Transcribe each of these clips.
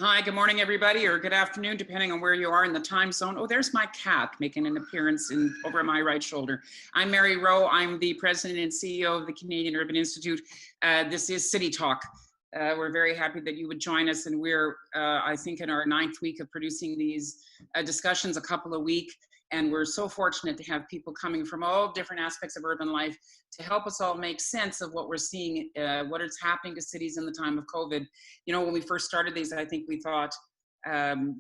Hi, good morning, everybody, or good afternoon, depending on where you are in the time zone. Oh, there's my cat making an appearance over my right shoulder. I'm Mary Rowe. I'm the president and CEO of the Canadian Urban Institute. This is City Talk. We're very happy that you would join us, and we're, I think, in our 9th week of producing these discussions, a couple a week. And we're so fortunate to have people coming from all different aspects of urban life to help us all make sense of what we're seeing, what is happening to cities in the time of COVID. You know, when we first started these, I think we thought,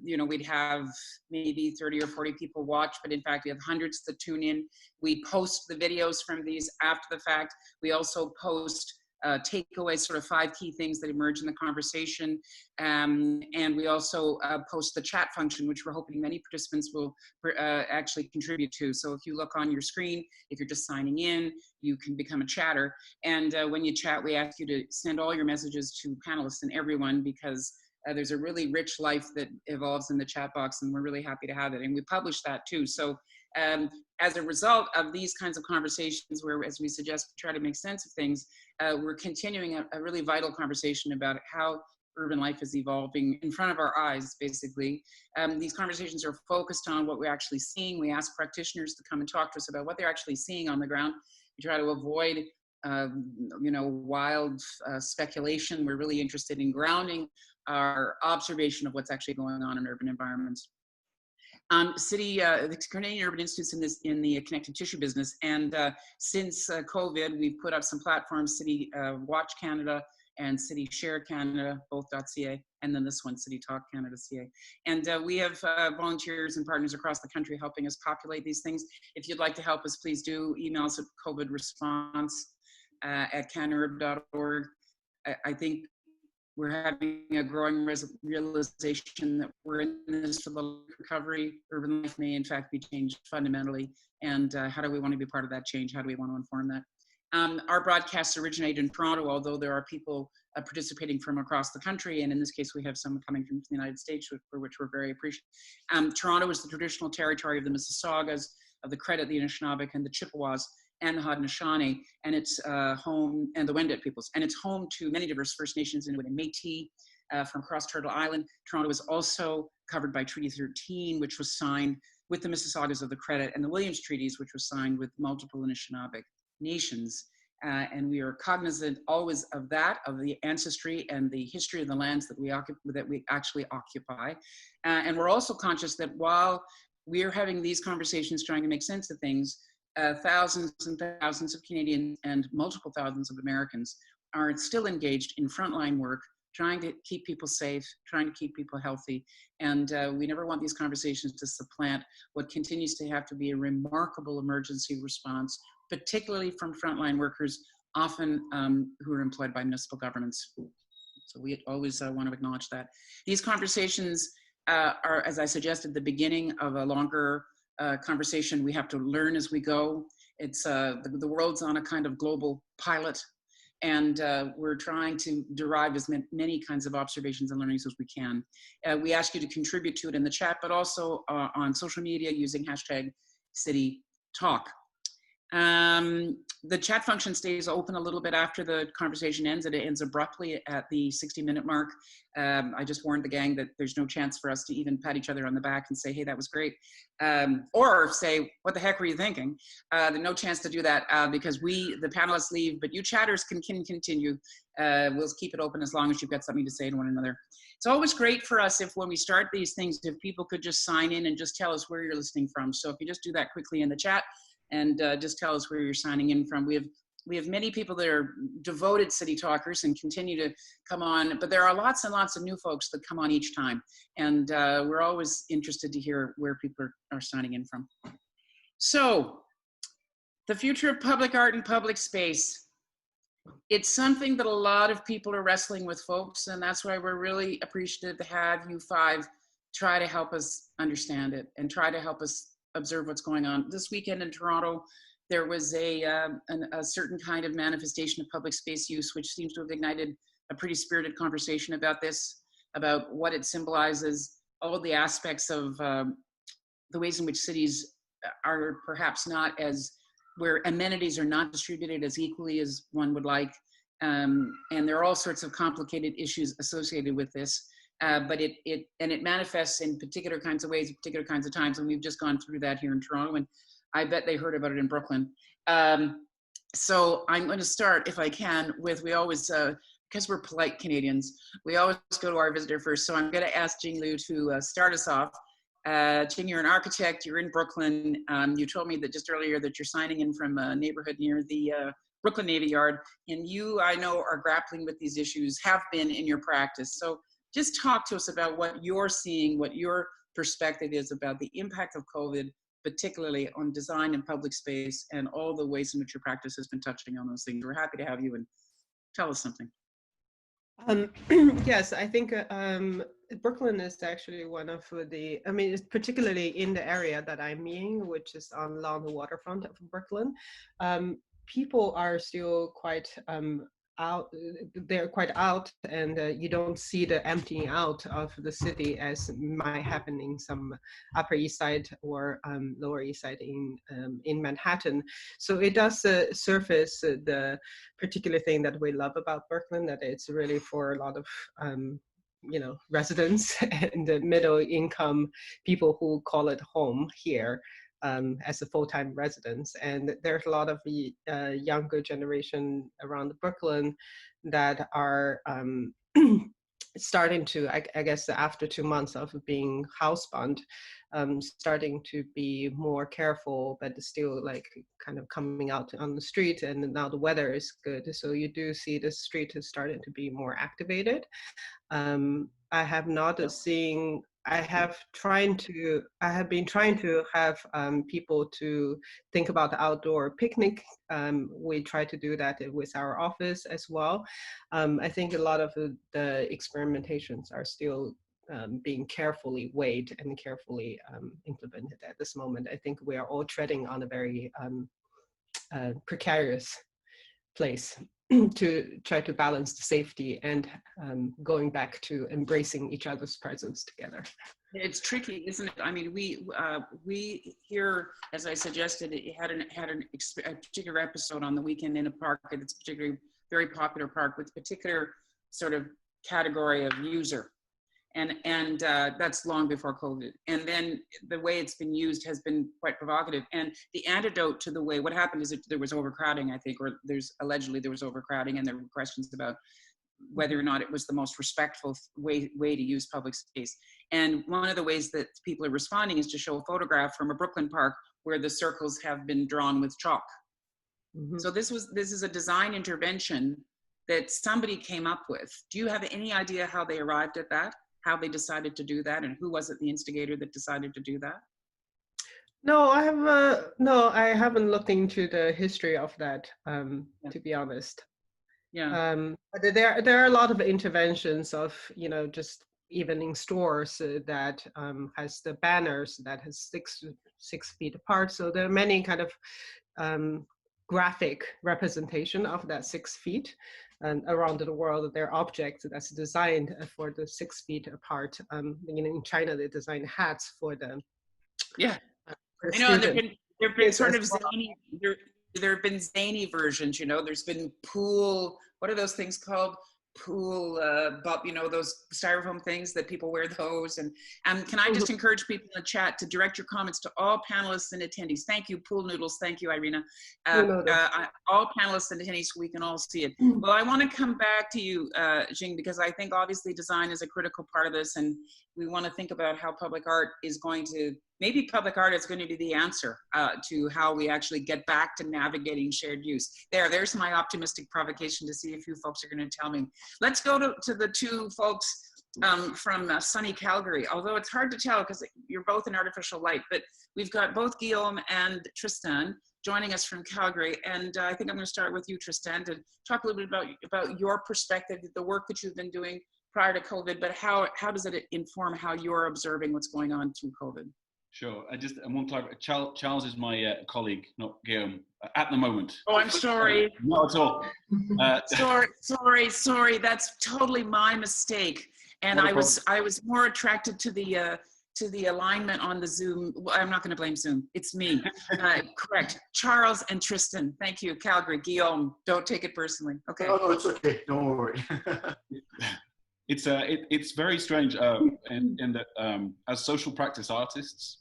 you know, we'd have maybe 30 or 40 people watch, but in fact, we have hundreds that tune in. We post the videos from these after the fact. We also post takeaways, sort of 5 key things that emerge in the conversation. And we also post the chat function, which we're hoping many participants will actually contribute to. So if you look on your screen, if you're just signing in, you can become a chatter. And when you chat, we ask you to send all your messages to panelists and everyone, because there's a really rich life that evolves in the chat box, and we're really happy to have it. And we publish that too. So as a result of these kinds of conversations where, as we suggest, we try to make sense of things, we're continuing a really vital conversation about how urban life is evolving in front of our eyes, basically. These conversations are focused on what we're actually seeing. We ask practitioners to come and talk to us about what they're actually seeing on the ground. We try to avoid you know, wild speculation. We're really interested in grounding our observation of what's actually going on in urban environments. The Canadian Urban Institute's in the connected tissue business, and since COVID, we've put up some platforms, City Watch Canada and City Share Canada, both.ca, and then this one, City Talk Canada.ca. And we have volunteers and partners across the country helping us populate these things. If you'd like to help us, please do email us at covidresponse@canurb.org. I think we're having a growing realization that we're in this for the recovery. Urban life may in fact be changed fundamentally. And how do we want to be part of that change? How do we want to inform that? Our broadcasts originate in Toronto, although there are people participating from across the country. And in this case, we have some coming from the United States, for which we're very appreciative. Toronto is the traditional territory of the Mississaugas, of the Credit, the Anishinaabe, and the Chippewas, and the Haudenosaunee, and it's home, and the Wendat peoples, and it's home to many diverse First Nations, Inuit and Métis from across Turtle Island. Toronto is also covered by Treaty 13, which was signed with the Mississaugas of the Credit, and the Williams Treaties, which was signed with multiple Anishinaabe nations. And we are cognizant always of that, of the ancestry and the history of the lands that we actually occupy. And we're also conscious that while we're having these conversations trying to make sense of things, thousands and thousands of Canadians and multiple thousands of Americans are still engaged in frontline work, trying to keep people safe, trying to keep people healthy. And we never want these conversations to supplant what continues to have to be a remarkable emergency response, particularly from frontline workers, often who are employed by municipal governments. So we always want to acknowledge that. These conversations are, as I suggested, the beginning of a longer conversation. We have to learn as we go. It's the world's on a kind of global pilot, and we're trying to derive as many kinds of observations and learnings as we can. We ask you to contribute to it in the chat, but also on social media using #CityTalk. The chat function stays open a little bit after the conversation ends, and it ends abruptly at the 60-minute mark. I just warned the gang that there's no chance for us to even pat each other on the back and say, hey, that was great. Or say, what the heck were you thinking? There's no chance to do that because the panelists leave, but you chatters can continue. We'll keep it open as long as you've got something to say to one another. It's always great for us if when we start these things, if people could just sign in and just tell us where you're listening from. So if you just do that quickly in the chat, and just tell us where you're signing in from. We have many people that are devoted city talkers and continue to come on, but there are lots and lots of new folks that come on each time. And we're always interested to hear where people are signing in from. So, the future of public art and public space. It's something that a lot of people are wrestling with, folks, and that's why we're really appreciative to have you 5 try to help us understand it and try to help us observe what's going on. This weekend in Toronto, there was a certain kind of manifestation of public space use, which seems to have ignited a pretty spirited conversation about this, about what it symbolizes, all the aspects of the ways in which cities are perhaps not as, where amenities are not distributed as equally as one would like. And there are all sorts of complicated issues associated with this. but it manifests in particular kinds of ways, particular kinds of times, and we've just gone through that here in Toronto, and I bet they heard about it in Brooklyn. So I'm going to start, if I can, with, we always, because we're polite Canadians, we always go to our visitor first. So I'm going to ask Jing Liu to start us off. Jing, you're an architect, you're in Brooklyn. You told me that just earlier that you're signing in from a neighborhood near the Brooklyn Navy Yard, and you, I know, are grappling with these issues, have been in your practice. So just talk to us about what you're seeing, what your perspective is about the impact of COVID, particularly on design and public space, and all the ways in which your practice has been touching on those things. We're happy to have you, and tell us something. Yes, I think Brooklyn is actually one of the, I mean, it's particularly in the area that I'm in, which is along the waterfront of Brooklyn. People are still quite out, they're quite out, and you don't see the emptying out of the city as might happen in some Upper East Side or Lower East Side in Manhattan. So it does surface the particular thing that we love about Brooklyn, that it's really for a lot of you know, residents and middle income people who call it home here. As a full-time residents, and there's a lot of the younger generation around Brooklyn that are starting to, I guess, after 2 months of being housebound, starting to be more careful, but still like kind of coming out on the street. And now the weather is good, so you do see the street is starting to be more activated. I have not seen. I have been trying to have people to think about the outdoor picnic. We try to do that with our office as well. I think a lot of the experimentations are still being carefully weighed and carefully implemented at this moment. I think we are all treading on a very precarious place to try to balance the safety and going back to embracing each other's presence together. It's tricky, isn't it? I mean, we here, as I suggested, it had a particular episode on the Weekend in a Park. It's particularly very popular park with particular sort of category of user. And that's long before COVID. And then the way it's been used has been quite provocative. And the antidote to the way, what happened is that there was overcrowding, I think, or allegedly there was overcrowding, and there were questions about whether or not it was the most respectful way to use public space. And one of the ways that people are responding is to show a photograph from a Brooklyn park where the circles have been drawn with chalk. Mm-hmm. So this is a design intervention that somebody came up with. Do you have any idea how they arrived at that? How they decided to do that, and who was it, the instigator, that decided to do that? No, I haven't looked into the history of that, to be honest. Yeah. But there are a lot of interventions of, you know, just even in stores that has the banners that has six feet apart. So there are many kind of graphic representation of that 6 feet. And around the world, there are objects that's designed for the 6 feet apart. You know, in China, they design hats for the I know, and there've been sort of zany. There have been zany versions. You know, there's been pool. What are those things called? Pool, you know, those styrofoam things that people wear those. And can I just encourage people in the chat to direct your comments to all panelists and attendees. Thank you, Pool Noodles. Thank you, Irina. All panelists and attendees, so we can all see it. Well, I want to come back to you, Jing, because I think obviously design is a critical part of this, and we want to think about how public art is going to, maybe public art is going to be the answer to how we actually get back to navigating shared use. There's my optimistic provocation to see if you folks are going to tell me. Let's go to the two folks from sunny Calgary, although it's hard to tell because you're both in artificial light, but we've got both Guillaume and Tristan joining us from Calgary. And I think I'm going to start with you, Tristan, to talk a little bit about your perspective, the work that you've been doing prior to COVID, but how does it inform how you're observing what's going on through COVID? Sure. I want to clarify. Charles is my colleague, not Guillaume, at the moment. Oh, I'm sorry. Not at all. Sorry. That's totally my mistake. And I was more attracted to the alignment on the Zoom. Well, I'm not going to blame Zoom. It's me. Correct. Charles and Tristan. Thank you. Calgary. Guillaume, don't take it personally. Okay. No, it's okay. Don't worry. It's very strange in that as social practice artists,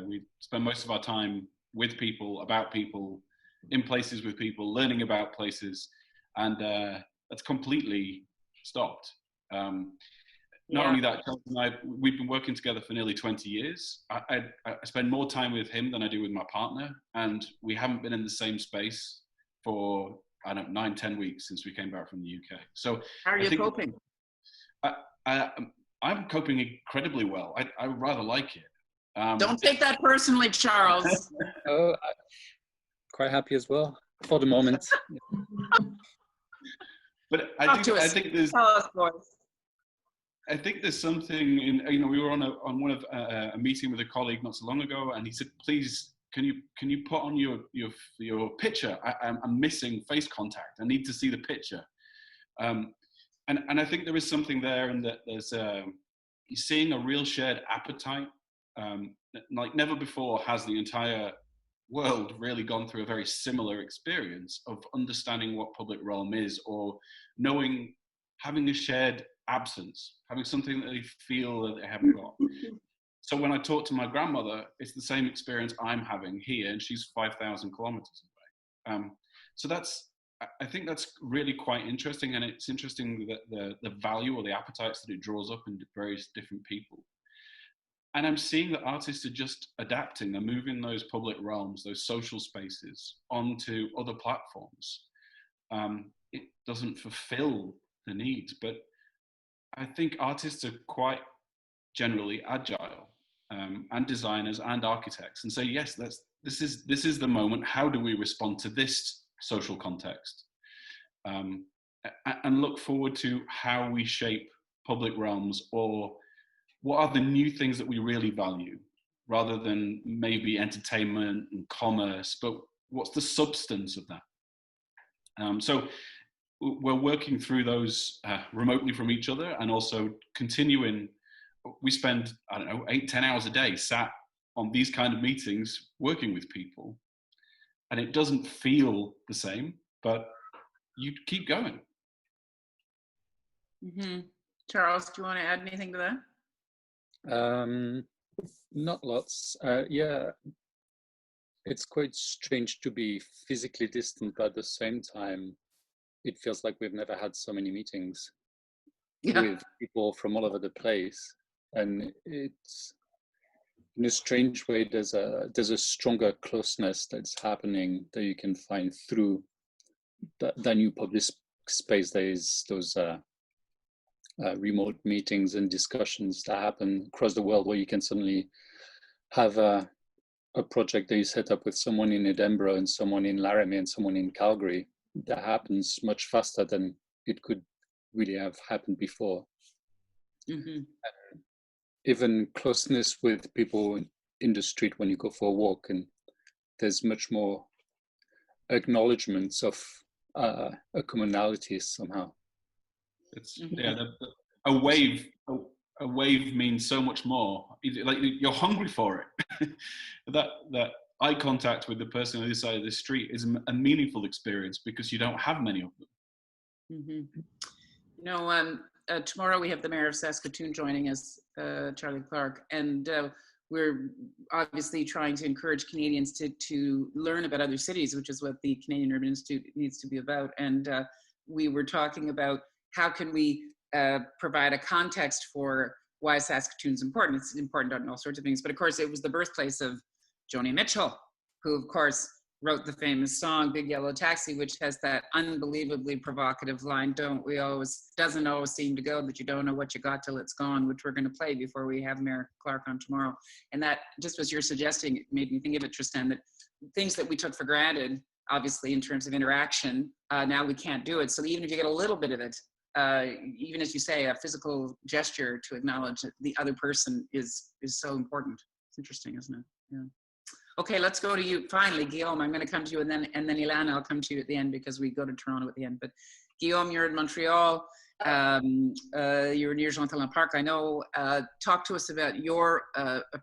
we spend most of our time with people, about people, in places with people, learning about places, and that's completely stopped. Not only that, Chelsea and I, we've been working together for nearly 20 years. I spend more time with him than I do with my partner, and we haven't been in the same space for, I don't know, 9-10 weeks since we came back from the UK. So how are you coping? I'm coping incredibly well. I rather like it. Don't take that personally, Charles. Oh, quite happy as well for the moment. But I think there's. Tell us, boys. I think there's something in, you know, we were on a meeting with a colleague not so long ago, and he said, please, can you put on your picture? I'm missing face contact. I need to see the picture. And I think there is something there, in that there's you're seeing a real shared appetite. Like never before has the entire world really gone through a very similar experience of understanding what public realm is, or knowing, having a shared absence, having something that they feel that they haven't got. So when I talk to my grandmother, it's the same experience I'm having here, and she's 5,000 kilometers away. So I think that's really quite interesting, and it's interesting that the value or the appetites that it draws up in various different people. And I'm seeing that artists are just adapting. They're moving those public realms, those social spaces, onto other platforms. It doesn't fulfill the needs, but I think artists are quite generally agile, and designers and architects, and say, yes, this is the moment. How do we respond to this social context? And look forward to how we shape public realms, or what are the new things that we really value, rather than maybe entertainment and commerce, but what's the substance of that? So we're working through those remotely from each other, and also continuing. We spend, I don't know, 8-10 hours a day sat on these kind of meetings working with people, and it doesn't feel the same, but you keep going. Mm-hmm. Charles, do you want to add anything to that? Not lots. Yeah, it's quite strange to be physically distant, but at the same time, it feels like we've never had so many meetings with people from all over the place. And it's, in a strange way, there's a stronger closeness that's happening that you can find through that new public space. There is those remote meetings and discussions that happen across the world, where you can suddenly have a project that you set up with someone in Edinburgh and someone in Laramie and someone in Calgary. That happens much faster than it could really have happened before. Mm-hmm. Even closeness with people in the street when you go for a walk, and there's much more acknowledgements of a commonality somehow. It's a wave. A wave means so much more. Like, you're hungry for it. that eye contact with the person on the other side of the street is a meaningful experience, because you don't have many of them. Mm-hmm. You know, tomorrow we have the mayor of Saskatoon joining us, Charlie Clark, and we're obviously trying to encourage Canadians to learn about other cities, which is what the Canadian Urban Institute needs to be about. And we were talking about how can we provide a context for why Saskatoon's important. It's important on all sorts of things, but of course it was the birthplace of Joni Mitchell, who of course wrote the famous song Big Yellow Taxi, which has that unbelievably provocative line, doesn't always seem to go, but you don't know what you got till it's gone, which we're going to play before we have Mayor Clark on tomorrow. And that, just was you're suggesting, it made me think of it, Tristan, that things that we took for granted, obviously in terms of interaction, now we can't do it. So even if you get a little bit of it, even as you say, a physical gesture to acknowledge that the other person is so important. It's interesting, isn't it? Yeah. Okay, let's go to you. Finally, Guillaume, I'm going to come to you, and then Ilana, I'll come to you at the end, because we go to Toronto at the end. But Guillaume, you're in Montreal. You're near Jean-Talon Park, I know. Talk to us about your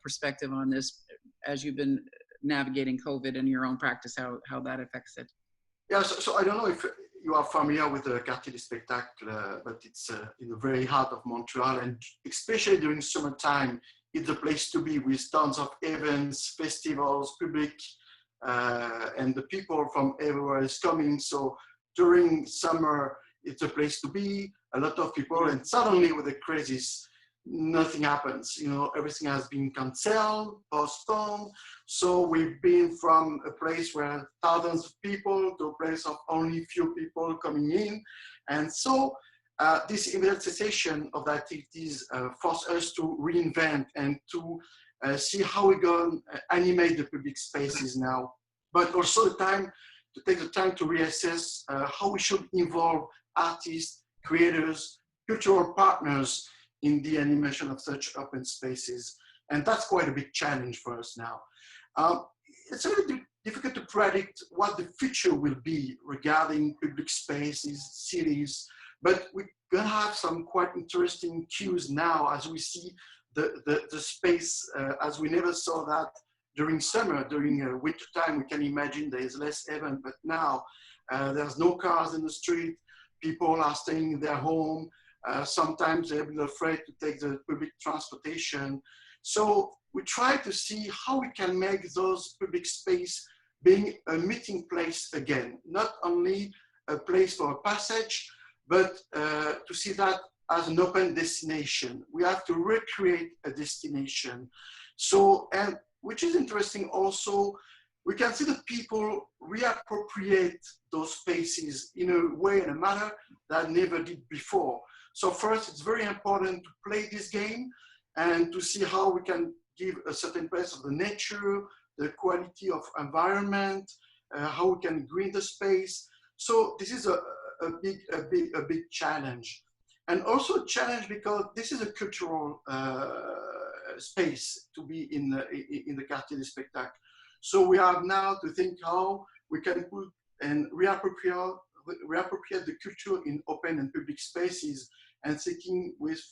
perspective on this as you've been navigating COVID and your own practice, how that affects it. Yeah, so I don't know you are familiar with the Quartier du Spectacle, but it's in the very heart of Montreal, and especially during summertime, it's a place to be with tons of events, festivals, public, and the people from everywhere is coming. So during summer, it's a place to be, a lot of people, and suddenly with the crisis, nothing happens. You know, everything has been canceled, postponed. So we've been from a place where thousands of people to a place of only few people coming in. And so this immediate cessation of the activities forced us to reinvent and to see how we're going to animate the public spaces now, but also the time to take the time to reassess how we should involve artists, creators, cultural partners in the animation of such open spaces. And that's quite a big challenge for us now. It's really difficult to predict what the future will be regarding public spaces, cities, but we're gonna have some quite interesting cues now as we see the space as we never saw that during summer. During winter time, we can imagine there is less event, but now there's no cars in the street, people are staying in their home, sometimes they're afraid to take the public transportation. So we try to see how we can make those public space being a meeting place again, not only a place for a passage, but to see that as an open destination. We have to recreate a destination. So, and which is interesting also, we can see that people reappropriate those spaces in a way, in a manner that never did before. So first, it's very important to play this game and to see how we can give a certain place of the nature, the quality of environment, how we can green the space. So this is a big challenge. And also a challenge because this is a cultural space to be in the Quartier du Spectacle. So we have now to think how we can put and reappropriate the culture in open and public spaces, and seeking with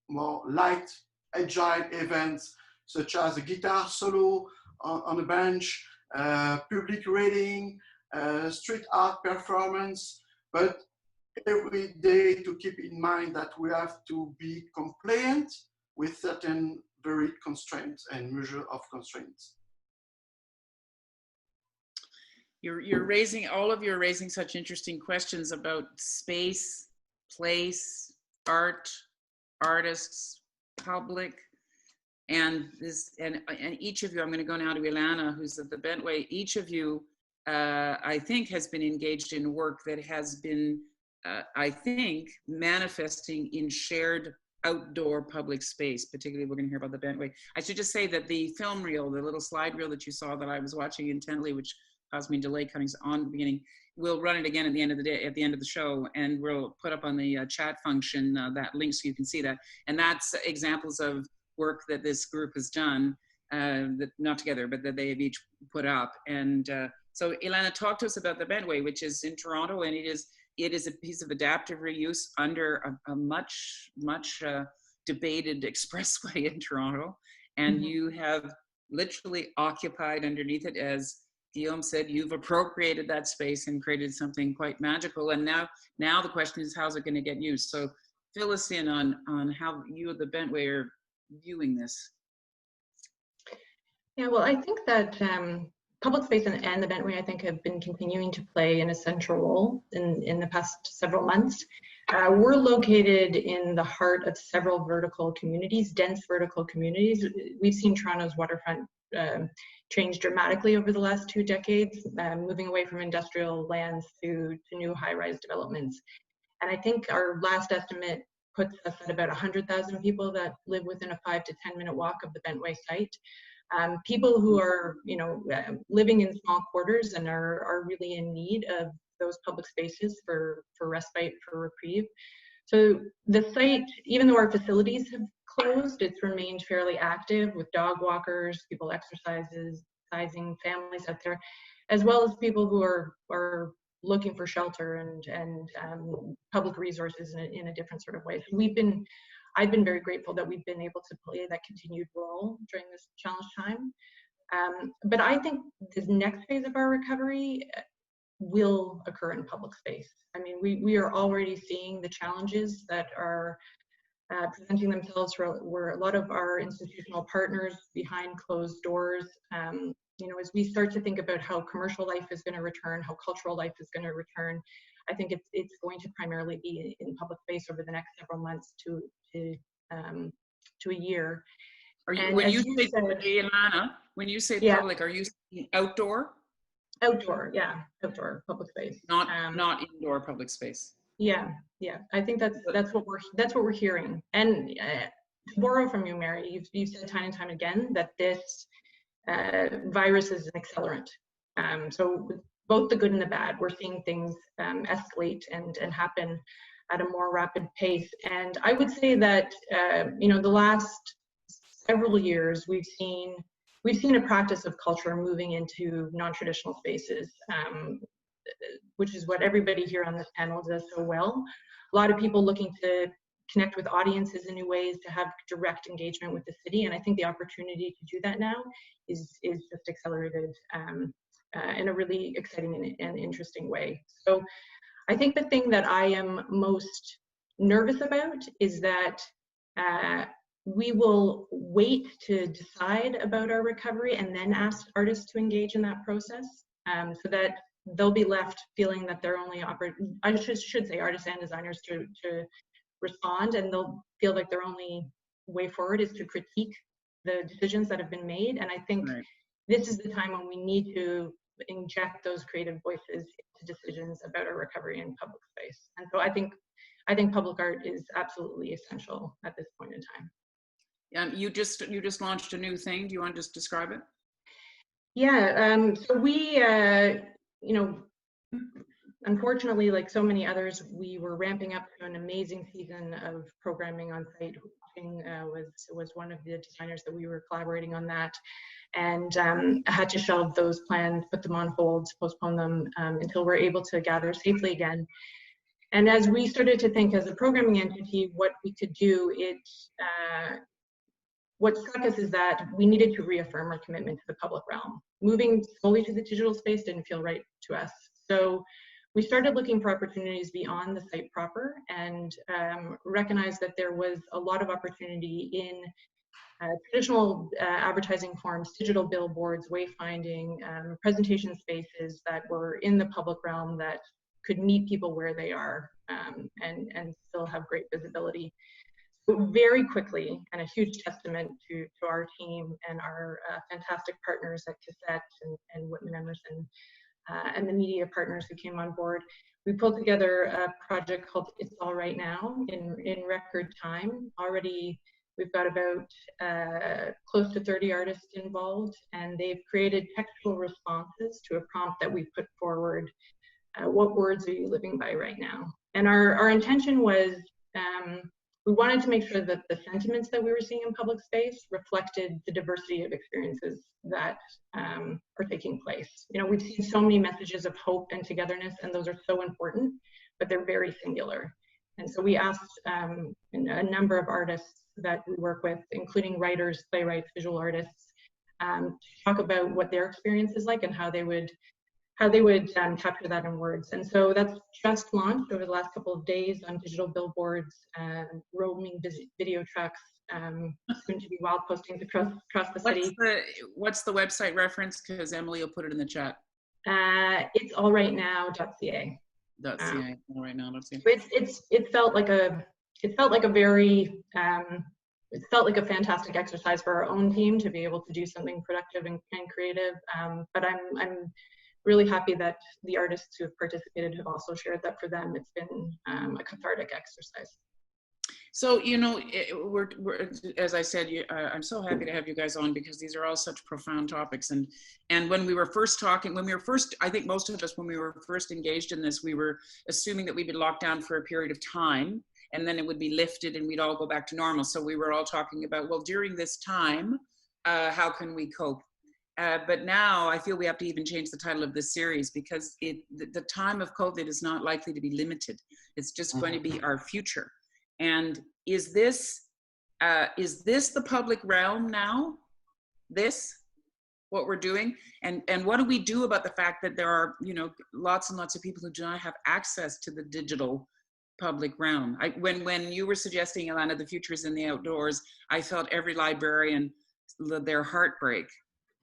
more light, agile events such as a guitar solo on a bench, public reading, street art performance, but every day to keep in mind that we have to be compliant with certain very constraints and measure of constraints. You're raising such interesting questions about space, place, art, artists, public, and this, and each of you, I'm going to go now to Ilana, who's at the Bentway. Each of you, I think, has been engaged in work that has been, I think, manifesting in shared outdoor public space. Particularly, we're going to hear about the Bentway. I should just say that the film reel, the little slide reel that you saw that I was watching intently, which caused me delay coming on the beginning, we'll run it again at the end of the day, at the end of the show, and we'll put up on the chat function that link so you can see that. And that's examples of work that this group has done, that not together, but that they have each put up. And so Ilana, talk to us about the Bentway, which is in Toronto, and it is a piece of adaptive reuse under a much debated expressway in Toronto. And you have literally occupied underneath it, as Guillaume said, you've appropriated that space and created something quite magical. And now the question is, how's it going to get used? So fill us in on how you at the Bentway are viewing this. Yeah, well, I think that public space and the Bentway, I think, have been continuing to play an essential role in the past several months. We're located in the heart of several vertical communities, dense vertical communities. We've seen Toronto's waterfront change dramatically over the last 2 decades, moving away from industrial lands to new high-rise developments. And I think our last estimate puts us at about 100,000 people that live within a 5 to 10 minute walk of the Bentway site. People who are, living in small quarters and are really in need of those public spaces for respite, for reprieve. So the site, even though our facilities have closed, it's remained fairly active with dog walkers, people exercising, families out there, as well as people who are looking for shelter and public resources in a different sort of way. So I've been very grateful that we've been able to play that continued role during this challenge time. But I think this next phase of our recovery will occur in public space. I mean, we are already seeing the challenges that are presenting themselves for a lot of our institutional partners behind closed doors. You know, as we start to think about how commercial life is going to return, how cultural life is going to return, I think it's going to primarily be in public space over the next several months to a year. When you say, Ilana, when you say public, are you saying outdoor? Outdoor, yeah, outdoor public space. Not indoor public space. Yeah. I think that's what we're hearing. And to borrow from you, Mary, you've said time and time again that this virus is an accelerant. So both the good and the bad, we're seeing things escalate and happen at a more rapid pace. And I would say that you know, the last several years we've seen a practice of culture moving into non-traditional spaces, which is what everybody here on this panel does so well. A lot of people looking to connect with audiences in new ways, to have direct engagement with the city, and I think the opportunity to do that now is just accelerated in a really exciting and interesting way. So I think the thing that I am most nervous about is that we will wait to decide about our recovery and then ask artists to engage in that process, so that they'll be left feeling that they're only I should say artists and designers to respond, and they'll feel like their only way forward is to critique the decisions that have been made. And I think this is the time when we need to inject those creative voices into decisions about our recovery in public space. And so I think public art is absolutely essential at this point in time. You just launched a new thing. Do you want to just describe it? Yeah. So we, you know, unfortunately, like so many others, we were ramping up to an amazing season of programming on site. Jing was one of the designers that we were collaborating on that, and had to shelve those plans, put them on hold, postpone them until we're able to gather safely again. And as we started to think as a programming entity what we could do, what struck us is that we needed to reaffirm our commitment to the public realm. Moving solely to the digital space didn't feel right to us. So we started looking for opportunities beyond the site proper, and recognized that there was a lot of opportunity in traditional advertising forms, digital billboards, wayfinding, presentation spaces that were in the public realm that could meet people where they are, and still have great visibility. Very quickly, and a huge testament to our team and our fantastic partners at Cassette and Whitman Emerson, and the media partners who came on board, we pulled together a project called It's All Right Now in record time. Already we've got about close to 30 artists involved, and they've created textual responses to a prompt that we put forward. What words are you living by right now? And our intention was, we wanted to make sure that the sentiments that we were seeing in public space reflected the diversity of experiences that are taking place. You know, we've seen so many messages of hope and togetherness, and those are so important, but they're very singular. And so we asked a number of artists that we work with, including writers, playwrights, visual artists, to talk about what their experience is like and how they would capture that in words. And so that's just launched over the last couple of days on digital billboards, roaming video trucks, soon to be wild postings across the city. What's the website reference? Because Emily will put it in the chat. It's allrightnow.ca. Allrightnow.ca. It felt like a fantastic exercise for our own team to be able to do something productive and creative. But I'm really happy that the artists who have participated have also shared that for them it's been a cathartic exercise. So, you know, we're as I said, I'm so happy to have you guys on, because these are all such profound topics. And when we were first talking, I think most of us, when we were first engaged in this, we were assuming that we'd be locked down for a period of time, and then it would be lifted and we'd all go back to normal. So we were all talking about, well, during this time, how can we cope? But now I feel we have to even change the title of this series, because the time of COVID is not likely to be limited. It's just going to be our future. And is this the public realm now? This? what we're doing, and what do we do about the fact that there are, you know, lots and lots of people who do not have access to the digital public realm. When you were suggesting, Ilana, the future is in the outdoors, I felt every librarian, their heartbreak,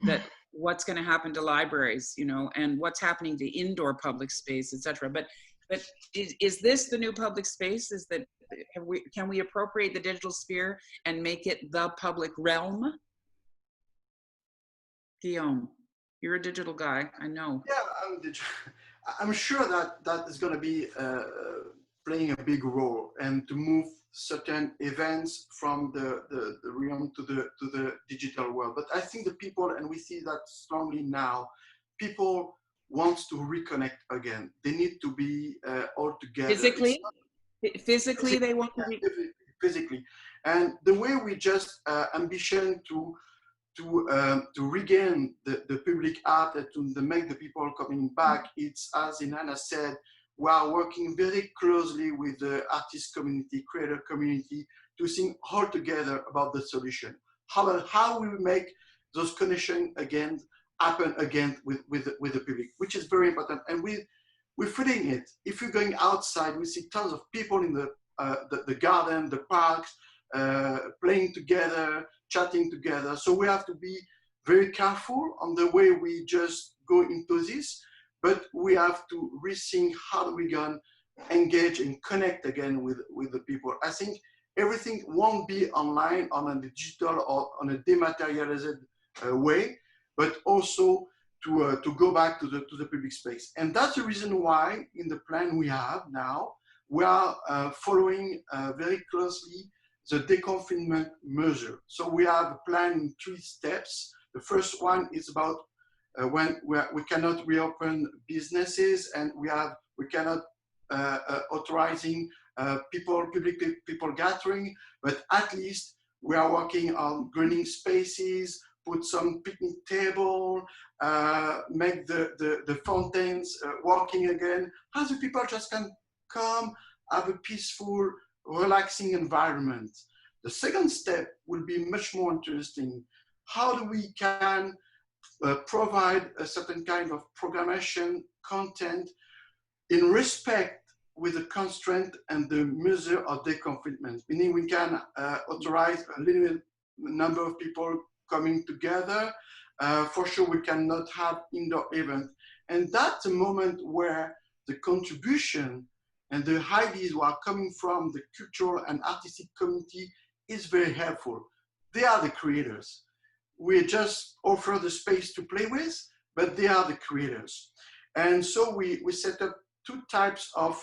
that what's going to happen to libraries, you know, and what's happening to indoor public space, etc. But is this the new public space? Is that can we appropriate the digital sphere and make it the public realm? Guillaume, you're a digital guy, I know. Yeah, I'm sure that is going to be playing a big role, and to move certain events from the realm to the digital world. But I think the people, and we see that strongly now, people want to reconnect again. They need to be all together. Physically, they want to physically, and the way we just ambition to regain the public art and to make the people coming back, it's, as Ilana said, we are working very closely with the artist community, creator community, to think all together about the solution. How we make those connections again happen again with the public, which is very important. And we're feeling it. If you're going outside, we see tons of people in the garden, the parks, playing together, chatting together. So we have to be very careful on the way we just go into this, but we have to rethink how we can engage and connect again with the people. I think everything won't be online on a digital or on a dematerialized way, but also to go back to the public space. And that's the reason why in the plan we have now, we are following very closely the deconfinement measure. So we have a plan in 3 steps. The first one is about when we cannot reopen businesses, and we cannot authorizing public people gathering, but at least we are working on greening spaces, put some picnic table, make the fountains working again, as the people just can come, have a peaceful, relaxing environment. The second step will be much more interesting. How do we can provide a certain kind of programmation content in respect with the constraint and the measure of deconfinement, meaning we can authorize a limited number of people coming together. For sure, we cannot have indoor events. And that's a moment where the contribution and the ideas who are coming from the cultural and artistic community is very helpful. They are the creators. We just offer the space to play with, but they are the creators. And so we set up 2 types of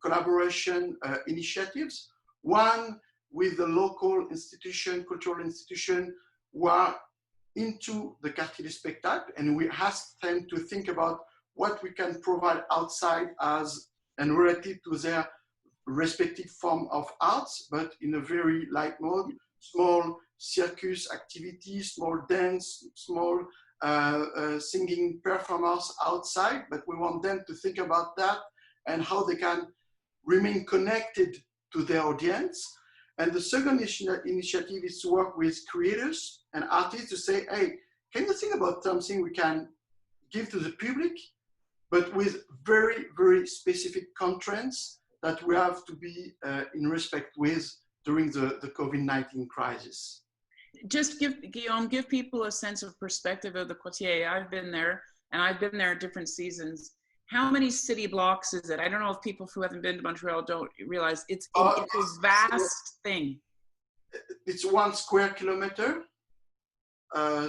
collaboration initiatives. One with the local institution, cultural institution, who are into the quartier du spectacle, and we ask them to think about what we can provide outside as and relative to their respective form of arts, but in a very light mode, small circus activities, small dance, small singing performance outside, but we want them to think about that and how they can remain connected to their audience. And the second initiative is to work with creators and artists to say, hey, can you think about something we can give to the public, but with very, very specific constraints that we have to be in respect with during the COVID-19 crisis. Just Guillaume, give people a sense of perspective of the Quartier. I've been there, and I've been there at different seasons. How many city blocks is it? I don't know if people who haven't been to Montreal don't realize it's a vast thing. It's 1 square kilometer.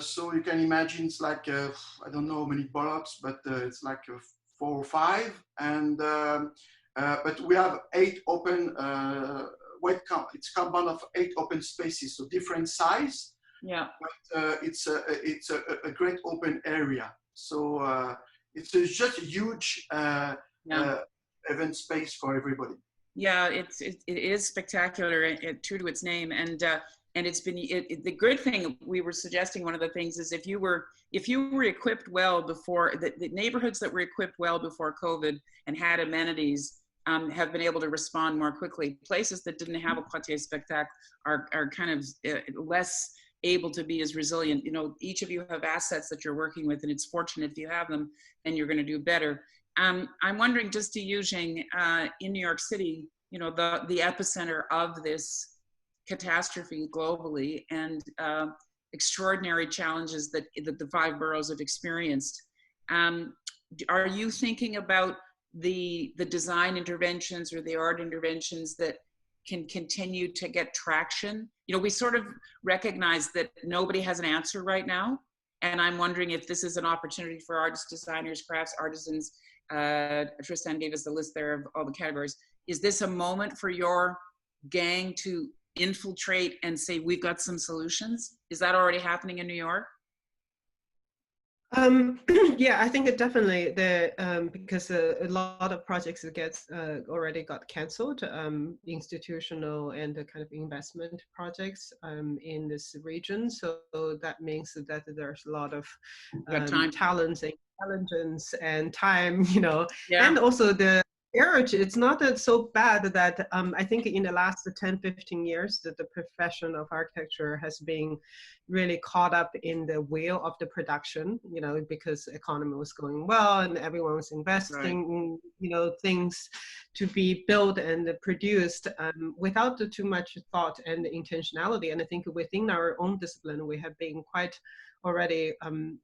So you can imagine it's like, I don't know how many blocks, but it's like 4 or 5. And, but we have 8 open, it's compound of 8 open spaces, so different size. Yeah. But it's a great open area. So it's just a huge event space for everybody. Yeah, it is spectacular, true to its name, and it's been the good thing. We were suggesting one of the things is if you were equipped well before the neighborhoods that were equipped well before COVID and had amenities have been able to respond more quickly. Places that didn't have a Quartier spectacle are kind of less able to be as resilient. You know, each of you have assets that you're working with, and it's fortunate if you have them, and you're going to do better. I'm wondering, just to you, Jing, in New York City, you know, the epicenter of this catastrophe globally, and extraordinary challenges that the 5 boroughs have experienced. Are you thinking about the design interventions or the art interventions that can continue to get traction? You know, we sort of recognize that nobody has an answer right now, and I'm wondering if this is an opportunity for artists, designers, crafts, artisans. Tristan gave us the list there of all the categories. Is this a moment for your gang to infiltrate and say, we've got some solutions? Is that already happening in New York? Yeah, I think it definitely, because a lot of projects already got canceled, institutional and the kind of investment projects in this region. So that means that there's a lot of talents and intelligence and time, you know, and also the urge. It's not that so bad that I think in the last 10-15 years that the profession of architecture has been really caught up in the wheel of the production, you know, because the economy was going well and everyone was investing in, you know, things to be built and produced without too much thought and intentionality. And I think within our own discipline, we have been quite already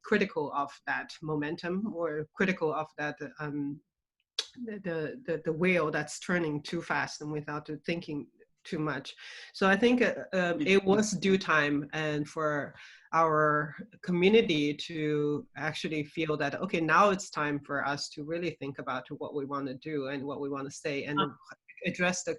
critical of that momentum, or critical of that the wheel that's turning too fast and without thinking too much. So I think it was due time and for our community to actually feel that, okay, now it's time for us to really think about what we want to do and what we want to say and address the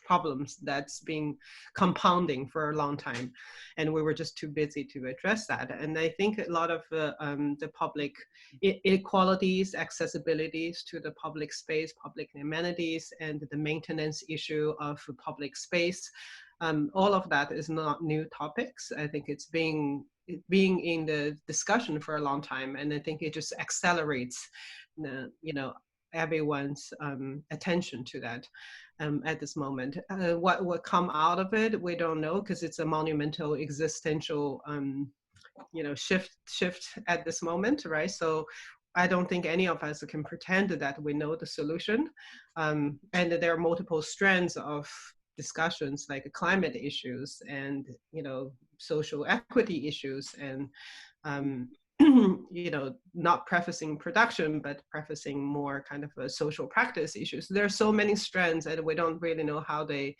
problems that's been compounding for a long time, and we were just too busy to address that. And I think a lot of the public inequalities, accessibilities to the public space, public amenities, and the maintenance issue of public space, all of that is not new topics. I think it's being in the discussion for a long time, and I think it just accelerates you know, everyone's attention to that at this moment. What will come out of it, we don't know, because it's a monumental existential you know, shift at this moment, right? So I don't think any of us can pretend that we know the solution, and there are multiple strands of discussions like climate issues and, you know, social equity issues, and you know, not prefacing production, but prefacing more kind of a social practice issues. There are so many strands, and we don't really know how they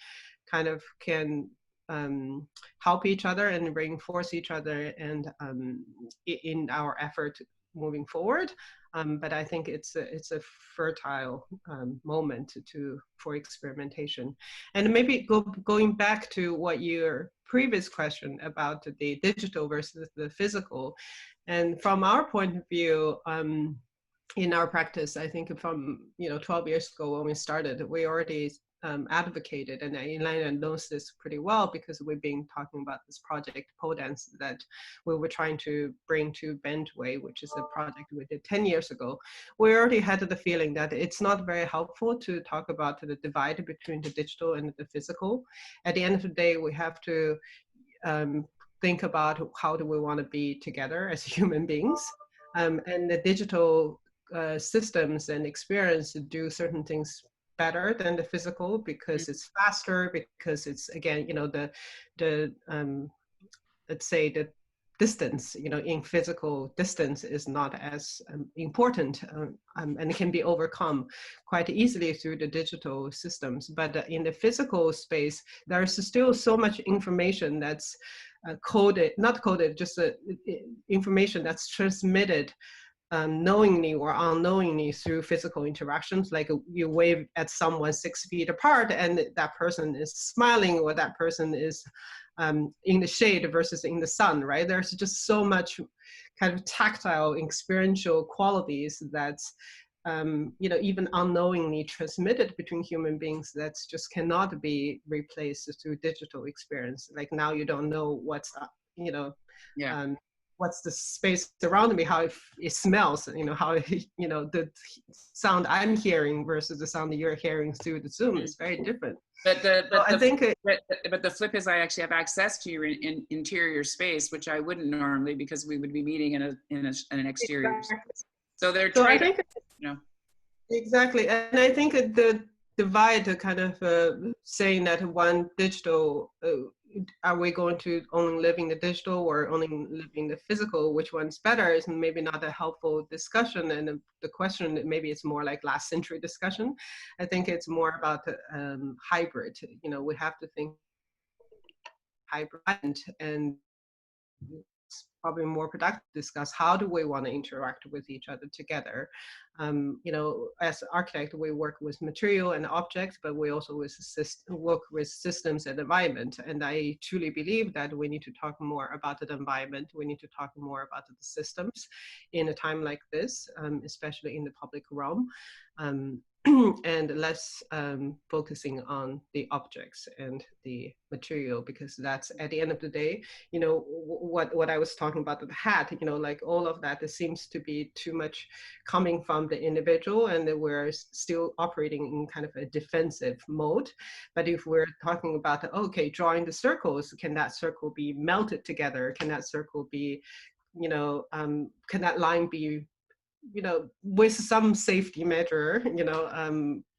kind of can help each other and reinforce each other, and in our effort moving forward. But I think it's a fertile moment for experimentation. And maybe going back to what your previous question about the digital versus the physical, and from our point of view, in our practice, I think from 12 years ago when we started, we already advocated, and Ilana knows this pretty well because we've been talking about this project pole dance that we were trying to bring to Bentway, which is a project we did 10 years ago. We already had the feeling that it's not very helpful to talk about the divide between the digital and the physical. At the end of the day, we have to think about how do we want to be together as human beings, and the digital systems and experience do certain things better than the physical because it's faster, because it's, again, the let's say the distance, in physical distance is not as important, and it can be overcome quite easily through the digital systems. But in the physical space, there's still so much information that's not coded, just information that's transmitted knowingly or unknowingly through physical interactions. Like you wave at someone 6 feet apart and that person is smiling, or that person is in the shade versus in the sun, right? There's just so much kind of tactile, experiential qualities that's even unknowingly transmitted between human beings that just cannot be replaced through digital experience. Like now you don't know what's what's the space around me, how it smells, how the sound I'm hearing versus the sound that you're hearing through the Zoom is very different. But the flip is I actually have access to your interior space, which I wouldn't normally, because we would be meeting in an exterior space. So they're exactly, and I think the divide to kind of saying that one digital, are we going to only live in the digital or only live in the physical, which one's better, is maybe not a helpful discussion. And the question, maybe it's more like last century discussion. I think it's more about hybrid. We have to think hybrid, and it's probably more productive to discuss how do we want to interact with each other together. As architect, we work with material and objects, but we also work with systems and environment. And I truly believe that we need to talk more about the environment. We need to talk more about the systems in a time like this, especially in the public realm. And less focusing on the objects and the material, because that's, at the end of the day, what I was talking about, the hat, like all of that, it seems to be too much coming from the individual, and that we're still operating in kind of a defensive mode. But if we're talking about, okay, drawing the circles, can that circle be melted together? Can that circle be, can that line be, with some safety measure,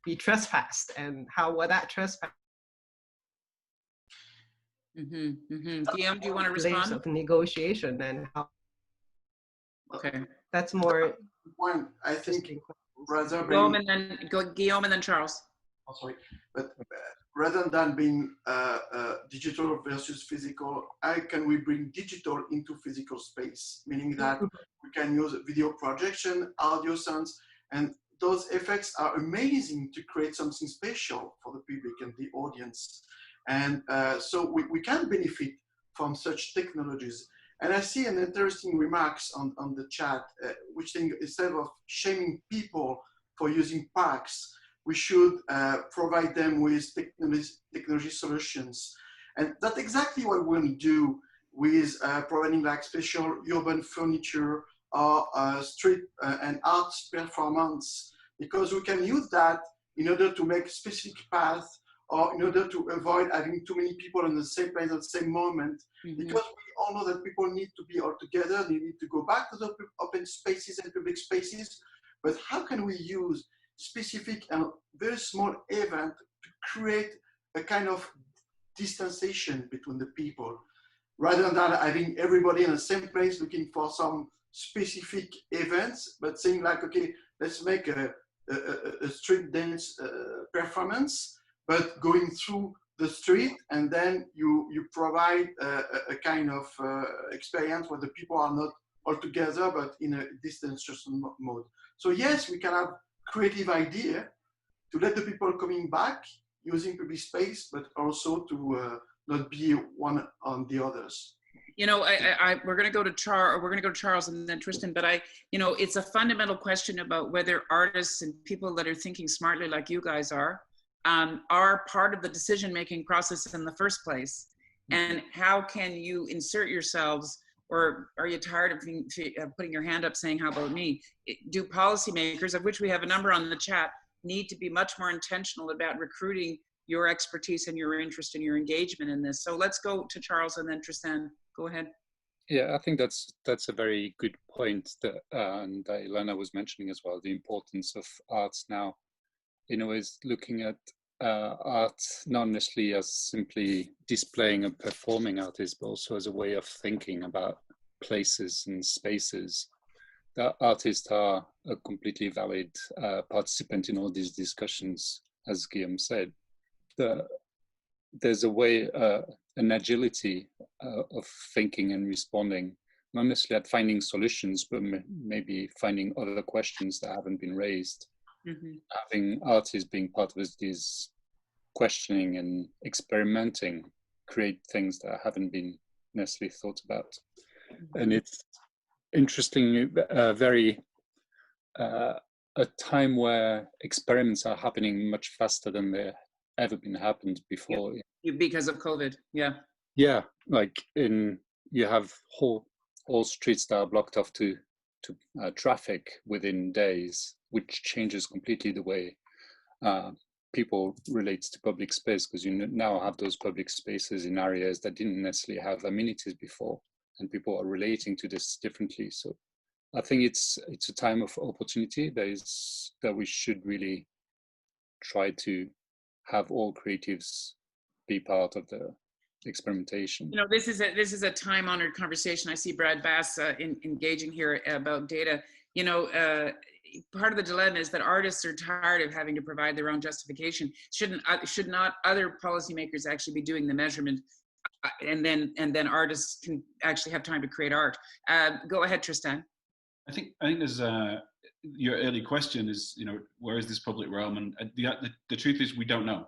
be trespassed, and how will that trespass? Guillaume, do you want to respond? Of negotiation, and how? Okay. That's more. One, I think, rather Guillaume and then Charles. Oh, sorry, but rather than being digital versus physical, how can we bring digital into physical space? Meaning that we can use video projection, audio sounds, and those effects are amazing to create something special for the public and the audience. And so we can benefit from such technologies. And I see an interesting remarks on the chat, which think instead of shaming people for using parks, we should provide them with technology solutions. And that's exactly what we're going to do with providing like special urban furniture or street and arts performance, because we can use that in order to make specific paths, or in order to avoid having too many people in the same place at the same moment. Because we all know that people need to be all together, they need to go back to the open spaces and public spaces. But how can we use specific and very small event to create a kind of distanciation between the people, rather than having everybody in the same place looking for some specific events, but saying like, okay, let's make a street dance performance, but going through the street, and then you provide a kind of experience where the people are not all together, but in a distanciation mode. So yes, we can have creative idea to let the people coming back using public space, but also to not be one on the others. We're going to go to Charles and then Tristan, but it's a fundamental question about whether artists and people that are thinking smartly like you guys are part of the decision-making process in the first place. And how can you insert yourselves, or are you tired of putting your hand up saying, how about me? Do policymakers, of which we have a number on the chat, need to be much more intentional about recruiting your expertise and your interest and your engagement in this? So let's go to Charles and then Tristan. Go ahead. Yeah, I think that's a very good point that Ilana was mentioning as well, the importance of arts now, is looking at art not necessarily as simply displaying and performing artists, but also as a way of thinking about places and spaces. That artists are a completely valid participant in all these discussions, as Guillaume said. There's a way, an agility of thinking and responding, not necessarily at finding solutions, but maybe finding other questions that haven't been raised. Having artists being part of this questioning and experimenting, create things that haven't been necessarily thought about. And it's interesting, a time where experiments are happening much faster than they've ever been happened before. Because of COVID, yeah. Yeah, like you have all streets that are blocked off to traffic within days, which changes completely the way people relate to public space, because you now have those public spaces in areas that didn't necessarily have amenities before, and people are relating to this differently. So I think it's a time of opportunity that we should really try to have all creatives be part of the experimentation. You know, this is a time-honored conversation. I see Brad Bass engaging here about data. You know, part of the dilemma is that artists are tired of having to provide their own justification. Should not other policymakers actually be doing the measurement, and then artists can actually have time to create art? Go ahead, Tristan. I think there's your early question is, you know, where is this public realm? And the truth is, we don't know.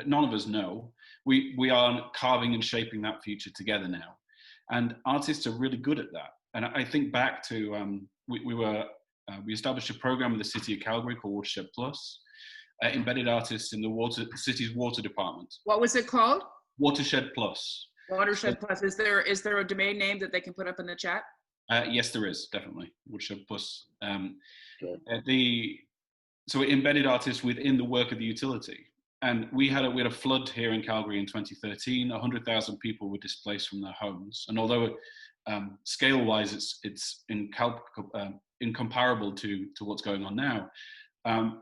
None of us know. We are carving and shaping that future together now, and artists are really good at that. And I think back to we established a program in the city of Calgary called Watershed Plus, embedded artists in the city's water department. What was it called? Watershed Plus. Watershed Plus. Is there a domain name that they can put up in the chat? Yes, there is, definitely. Watershed Plus. Sure. So it embedded artists within the work of the utility. And we had a flood here in Calgary in 2013. 100,000 people were displaced from their homes. And although scale-wise it's incomparable to what's going on now,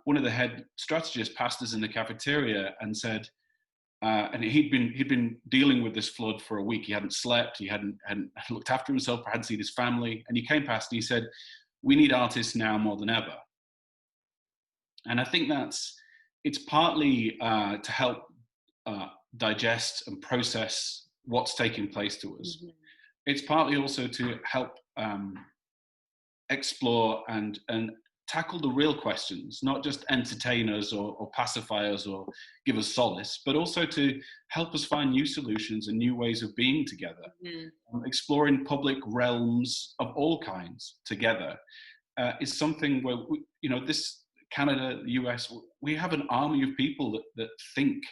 one of the head strategists passed us in the cafeteria and said, and he'd been dealing with this flood for a week. He hadn't slept. He hadn't looked after himself. Hadn't seen his family. And he came past and he said, "We need artists now more than ever." And I think it's partly to help digest and process what's taking place to us. Mm-hmm. It's partly also to help explore and tackle the real questions, not just entertain us or pacify us or give us solace, but also to help us find new solutions and new ways of being together. Mm-hmm. Exploring public realms of all kinds together is something where, this Canada, the US, we have an army of people that think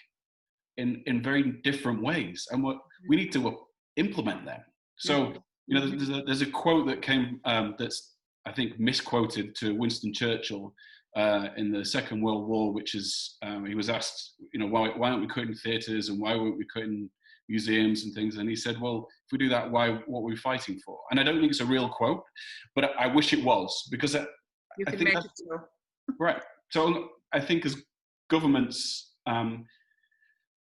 in very different ways, and we need to implement them. So, there's a quote that came that's, I think, misquoted to Winston Churchill in the Second World War, which is he was asked, why aren't we cutting theatres and why weren't we cutting museums and things? And he said, well, if we do that, what are we fighting for? And I don't think it's a real quote, but I wish it was, because I think that's right. So I think as governments,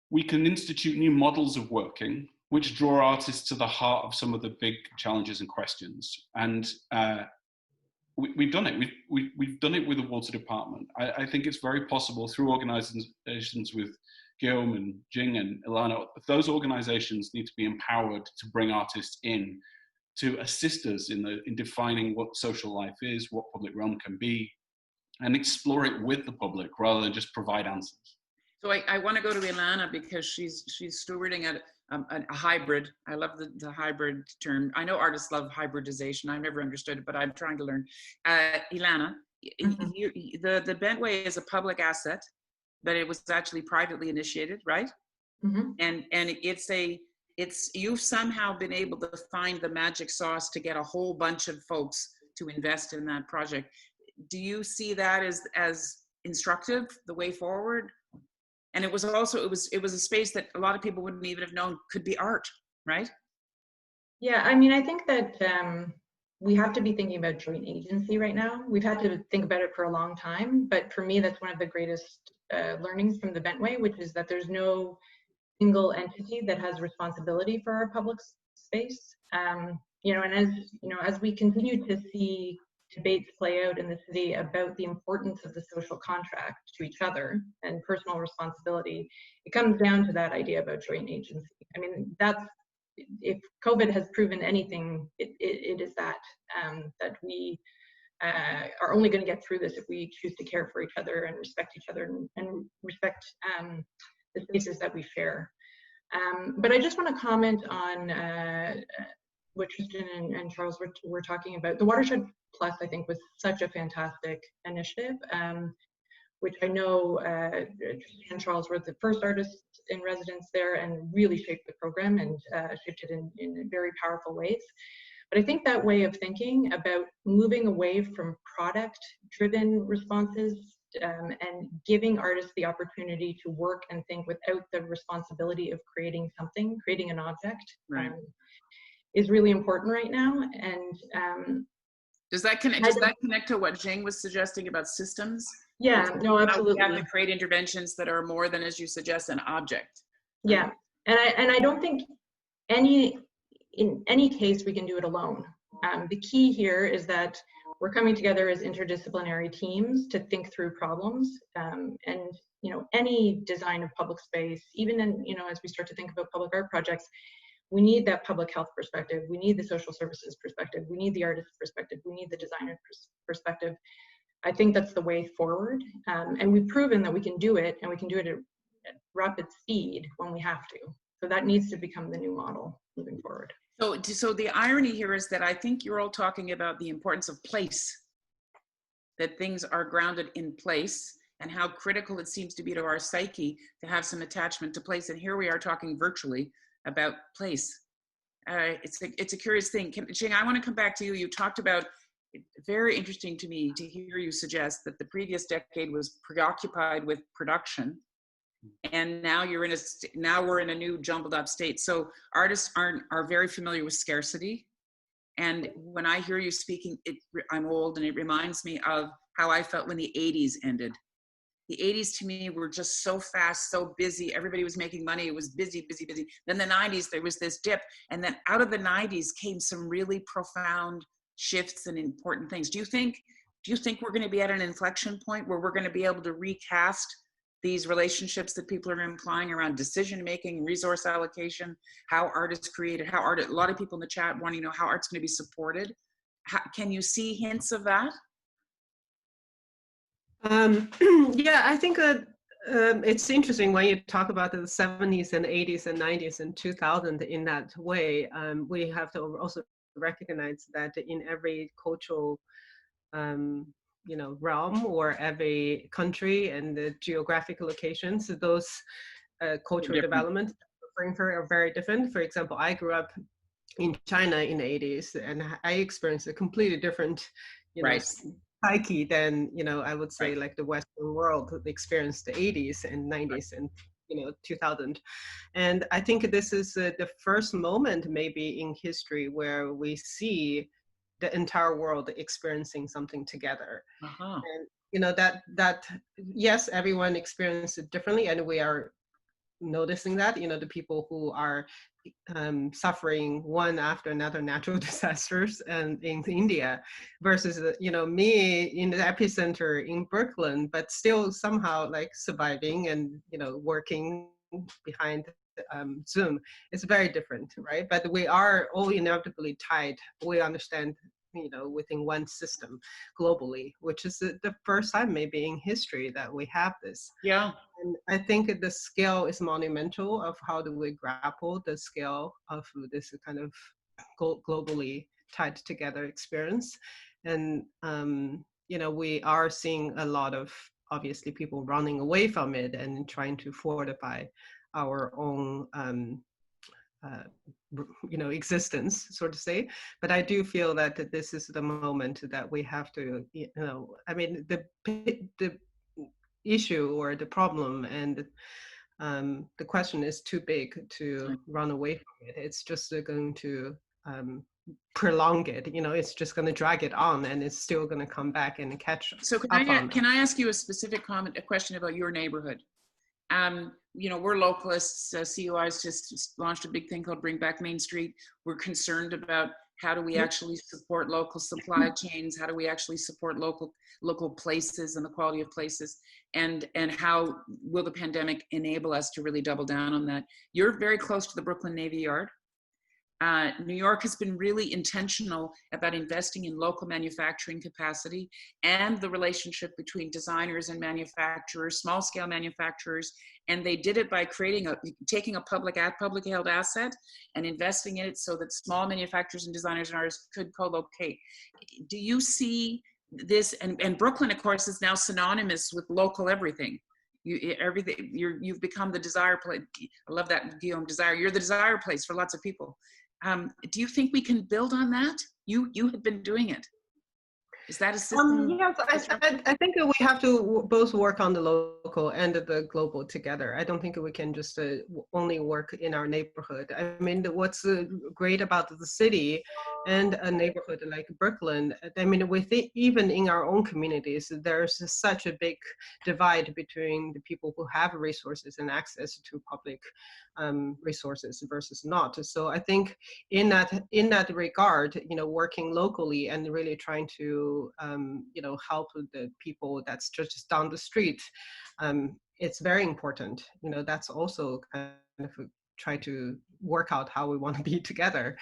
we can institute new models of working which draw artists to the heart of some of the big challenges and questions. And we've done it. We've done it with the water department. I think it's very possible through organizations with Guillaume and Jing and Ilana. Those organizations need to be empowered to bring artists in to assist us in defining what social life is, what public realm can be, and explore it with the public rather than just provide answers. So I want to go to Ilana because she's stewarding a hybrid. I love the hybrid term. I know artists love hybridization. I've never understood it, but I'm trying to learn. Ilana, mm-hmm. the Bentway is a public asset, but it was actually privately initiated, right? Mm-hmm. And you've somehow been able to find the magic sauce to get a whole bunch of folks to invest in that project. Do you see that as instructive, the way forward? And it was a space that a lot of people wouldn't even have known could be art, right? Yeah, I mean, I think that we have to be thinking about joint agency right now. We've had to think about it for a long time, but for me, that's one of the greatest learnings from the Bentway, which is that there's no single entity that has responsibility for our public space. And as we continue to see debates play out in the city about the importance of the social contract to each other and personal responsibility, it comes down to that idea about joint agency. I mean, if COVID has proven anything, it is that we are only going to get through this if we choose to care for each other and respect each other and respect the spaces that we share. But I just want to comment on what Tristan and Charles were talking about. The Watershed Plus, I think, was such a fantastic initiative, which I know Tristan and Charles were the first artists in residence there and really shaped the program and shaped it in very powerful ways. But I think that way of thinking about moving away from product-driven responses and giving artists the opportunity to work and think without the responsibility of creating something, creating an object, Right. is really important right now. And does that connect to what Jing was suggesting about systems? Yeah, no, absolutely. We have to create interventions that are more than, as you suggest, an object. Yeah, and I don't think in any case we can do it alone. The key here is that we're coming together as interdisciplinary teams to think through problems, and any design of public space, even in as we start to think about public art projects, we need that public health perspective, we need the social services perspective, we need the artist perspective, we need the designer perspective. I think that's the way forward, and we've proven that we can do it, and we can do it at rapid speed when we have to. So that needs to become the new model moving forward. So the irony here is that I think you're all talking about the importance of place, that things are grounded in place, and how critical it seems to be to our psyche to have some attachment to place. And here we are talking virtually about place. It's a curious thing. Jing, I want to come back to you. You talked about, very interesting to me to hear you suggest that the previous decade was preoccupied with production, and now we're in a new jumbled up state. So artists are very familiar with scarcity, and when I hear you speaking, I'm old, and it reminds me of how I felt when the 80s ended. The 80s to me were just so fast, so busy. Everybody was making money. It was busy, busy, busy. Then the 90s, there was this dip, and then out of the 90s came some really profound shifts and important things. Do you think we're going to be at an inflection point where we're going to be able to recast these relationships that people are implying around decision making, resource allocation, how artists created, a lot of people in the chat want to know how art's going to be supported. Can you see hints of that? Yeah, I think that it's interesting when you talk about the 70s and 80s and 90s and 2000 in that way. We have to also recognize that in every cultural realm or every country and the geographic locations, those cultural developments are very different. For example, I grew up in China in the 80s, and I experienced a completely different psyche than I would say like the Western world experienced the 80s and 90s and 2000. And I think this is the first moment maybe in history where we see the entire world experiencing something together. And that yes, everyone experienced it differently, and we are noticing that the people who are suffering one after another natural disasters and in India versus me in the epicenter in Brooklyn, but still somehow like surviving and working behind Zoom. It's very different, right? But we are all inevitably tied. We understand within one system globally, which is the first time maybe in history that we have this. Yeah. And I think the scale is monumental of how do we grapple the scale of this kind of globally tied together experience. And, we are seeing a lot of, obviously, people running away from it and trying to fortify our own existence, so to say. But I do feel that this is the moment that we have to, the issue or the problem and the question is too big to run away from it. It's just going to prolong it. It's just going to drag it on, and it's still going to come back and catch. So can I ask you a specific a question about your neighborhood? We're localists. CUI's just launched a big thing called Bring Back Main Street. We're concerned about how do we actually support local supply chains? How do we actually support local places and the quality of places? And how will the pandemic enable us to really double down on that? You're very close to the Brooklyn Navy Yard. New York has been really intentional about investing in local manufacturing capacity and the relationship between designers and manufacturers, small scale manufacturers. And they did it by taking a publicly held asset and investing in it so that small manufacturers and designers and artists could co-locate. Do you see this? And Brooklyn, of course, is now synonymous with local everything. You've become the desire place. I love that, Guillaume, desire. You're the desire place for lots of people. Do you think we can build on that? You have been doing it. Is that a system? Yes, I think that we have to both work on the local and the global together. I don't think we can just only work in our neighborhood. I mean, what's great about the city and a neighborhood like Brooklyn, I mean, even in our own communities, there's such a big divide between the people who have resources and access to public resources versus not. So I think in that regard, working locally and really trying to help the people that's just down the street, it's very important. That's also kind of try to work out how we want to be together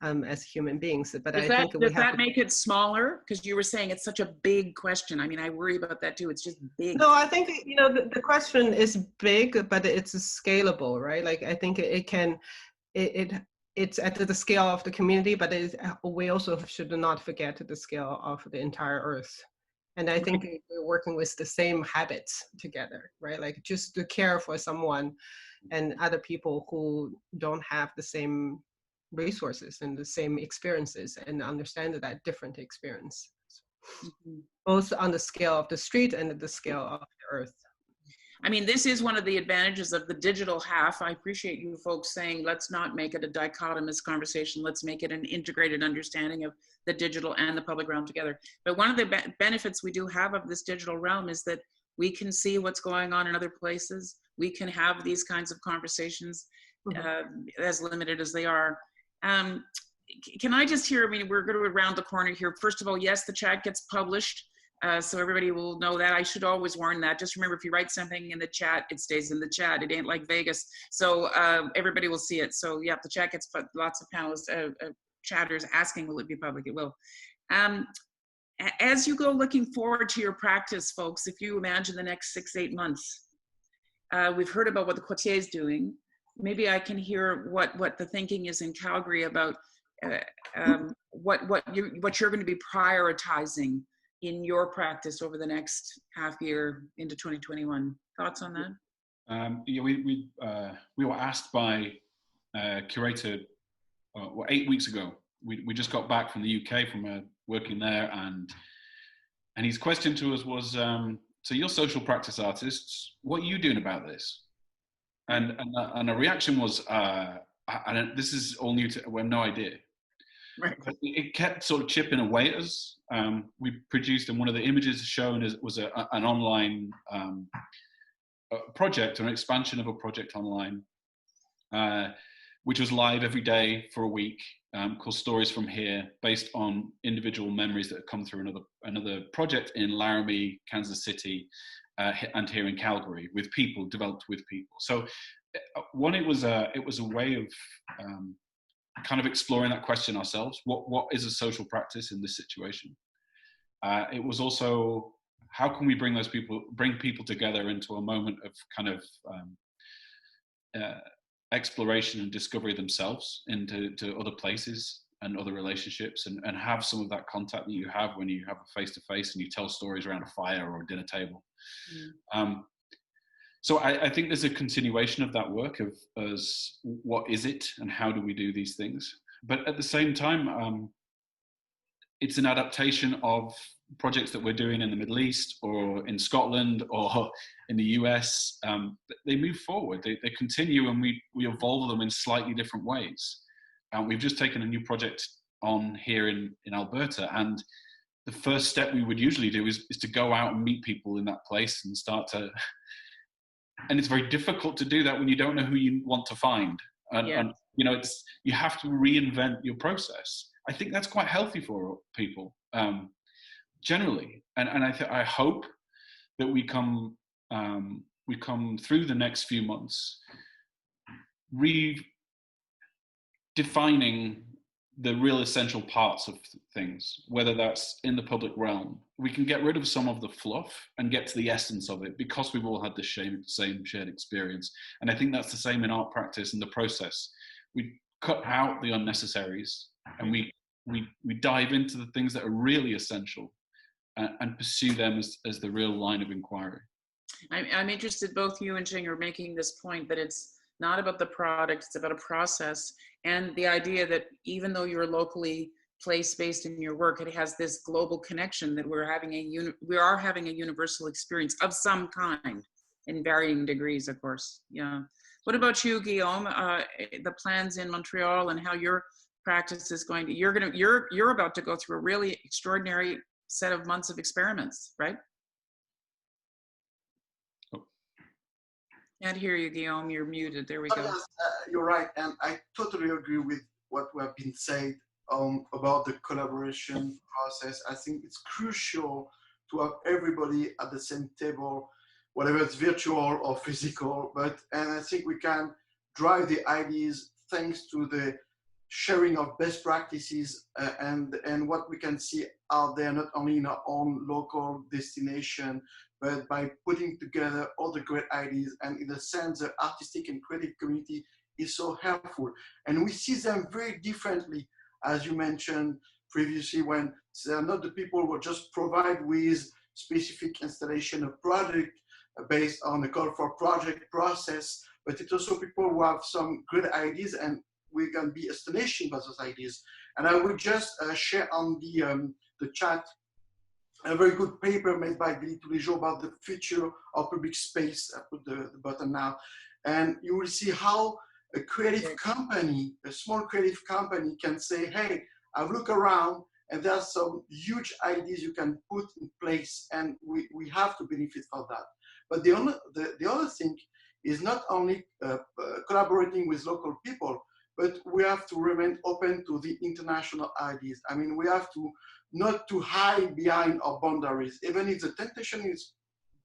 as human beings. But does that make it smaller? Because you were saying it's such a big question. I mean, I worry about that too. It's just big. No, I think the question is big, but it's scalable, right? Like I think it's at the scale of the community, but we also should not forget the scale of the entire Earth. And I think we're working with the same habits together, right? Like just to care for someone and other people who don't have the same resources and the same experiences, and understand that different experience, both on the scale of the street and the scale of the Earth. I mean, this is one of the advantages of the digital half. I appreciate you folks saying, let's not make it a dichotomous conversation. Let's make it an integrated understanding of the digital and the public realm together. But one of the benefits we do have of this digital realm is that we can see what's going on in other places. We can have these kinds of conversations, as limited as they are. Can I just hear, I mean, we're going to round the corner here. First of all, yes, the chat gets published. So everybody will know that. I should always warn that. Just remember, if you write something in the chat, it stays in the chat. It ain't like Vegas. So everybody will see it. So yeah, if the chat gets lots of panelists, chatters asking, will it be public? It will. As you go looking forward to your practice, folks, if you imagine the next 6-8 months, we've heard about what the Quartier is doing. Maybe I can hear what the thinking is in Calgary about what you're going to be prioritizing in your practice over the next half year into 2021. Thoughts on that? Yeah, we were asked by a curator 8 weeks ago. We just got back from the UK from working there, and his question to us was, so you're social practice artists, what are you doing about this? And the reaction was, this is all new to, we have no idea. Right. But it kept sort of chipping away at us. We produced, and one of the images shown was an online project, or an expansion of a project online, which was live every day for a week, called Stories from Here, based on individual memories that had come through another project in Laramie, Kansas City, and here in Calgary, with people, developed with people. So one, it was a way of kind of exploring that question ourselves. What is a social practice in this situation? It was also, how can we bring people together into a moment of kind of exploration and discovery themselves into other places and other relationships, and have some of that contact that you have when you have a face-to-face and you tell stories around a fire or a dinner table. So I think there's a continuation of that work of what is it and how do we do these things? But at the same time, it's an adaptation of projects that we're doing in the Middle East or in Scotland or in the US. They move forward, they continue, and we evolve them in slightly different ways. We've just taken a new project on here in Alberta, and the first step we would usually do is to go out and meet people in that place and start to, and it's very difficult to do that when you don't know who you want to find. And you have to reinvent your process. I think that's quite healthy for people, generally. And I hope that we come through the next few months redefining the real essential parts of things, whether that's in the public realm. We can get rid of some of the fluff and get to the essence of it, because we've all had the same shared experience. And I think that's the same in art practice and the process. We cut out the unnecessaries, and we dive into the things that are really essential, and pursue them as the real line of inquiry. I'm interested, both you and Jing are making this point, that it's not about the product, it's about a process. And the idea that even though you're locally place-based in your work, it has this global connection that we are having a universal experience of some kind, in varying degrees, of course. Yeah. What about you, Guillaume? The plans in Montreal and how your practice is going to, you're about to go through a really extraordinary set of months of experiments, right? Oh. Can't hear you, Guillaume. You're muted. There we go. Yes, you're right, and I totally agree with what we have been said about the collaboration process. I think it's crucial to have everybody at the same table, whether it's virtual or physical. And I think we can drive the ideas thanks to the sharing of best practices and what we can see out there, not only in our own local destination, but by putting together all the great ideas. And in a sense, the artistic and creative community is so helpful. And we see them very differently, as you mentioned previously, when they're not the people who just provide with specific installation of product based on the call for project process, but it's also people who have some good ideas, and we can be astonishing by those ideas. And I would just share on the chat a very good paper made by Billy Toulejo about the future of public space. I put the button now. And you will see how a creative company, a small creative company, can say, hey, I've looked around and there's some huge ideas you can put in place, and we have to benefit from that. But the other thing is not only collaborating with local people, but we have to remain open to the international ideas. I mean, we have to not to hide behind our boundaries, even if the temptation is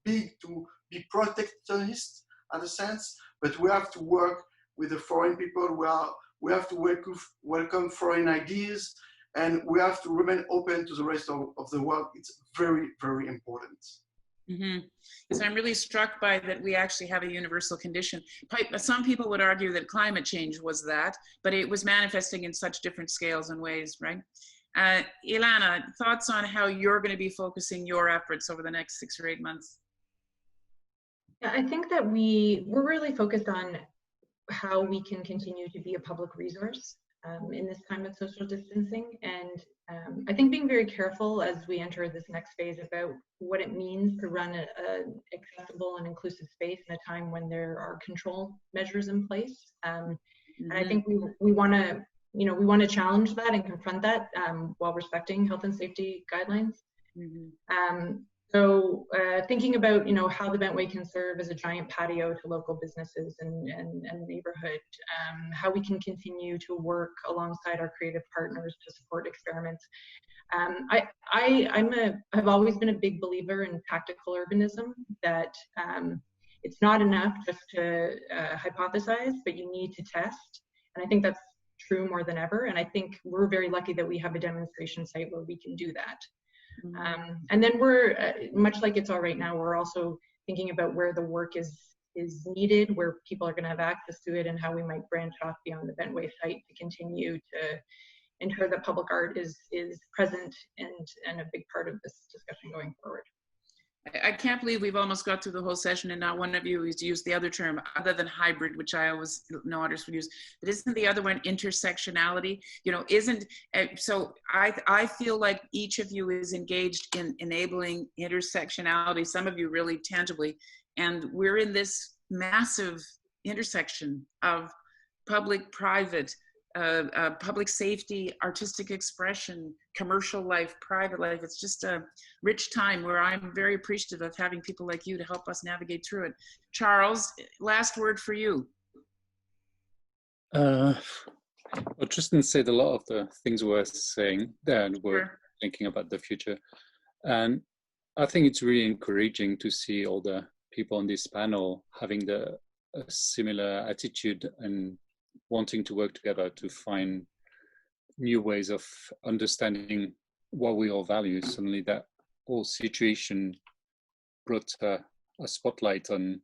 big to be protectionist in a sense, but we have to work with the foreign people. We have to welcome foreign ideas, and we have to remain open to the rest of the world. It's very, very important. Mm-hmm. So I'm really struck by that we actually have a universal condition. Some people would argue that climate change was that, but it was manifesting in such different scales and ways, right? Ilana, thoughts on how you're going to be focusing your efforts over the next 6 or 8 months? Yeah, I think that we're really focused on how we can continue to be a public resource in this time of social distancing. And I think being very careful as we enter this next phase about what it means to run an accessible and inclusive space in a time when there are control measures in place. And I think we want to challenge that and confront that while respecting health and safety guidelines. So thinking about, how the Bentway can serve as a giant patio to local businesses and neighborhood, how we can continue to work alongside our creative partners to support experiments. I've always been a big believer in tactical urbanism, that it's not enough just to hypothesize, but you need to test. And I think that's true more than ever. And I think we're very lucky that we have a demonstration site where we can do that. And then we're, much like it's all right now, we're also thinking about where the work is needed, where people are going to have access to it, and how we might branch off beyond the Bentway site to continue to ensure that public art is present and a big part of this discussion going forward. I can't believe we've almost got through the whole session and not one of you has used the other term other than hybrid, which I always know others would use. But isn't the other one intersectionality? So I feel like each of you is engaged in enabling intersectionality, some of you really tangibly. And we're in this massive intersection of public, private, public safety, artistic expression, commercial life, private life. It's just a rich time where I'm very appreciative of having people like you to help us navigate through it. Charles, last word for you. Well, Tristan said a lot of the things we're saying there, and we're thinking about the future. And I think it's really encouraging to see all the people on this panel having a similar attitude and wanting to work together to find new ways of understanding what we all value. Suddenly that whole situation brought a spotlight on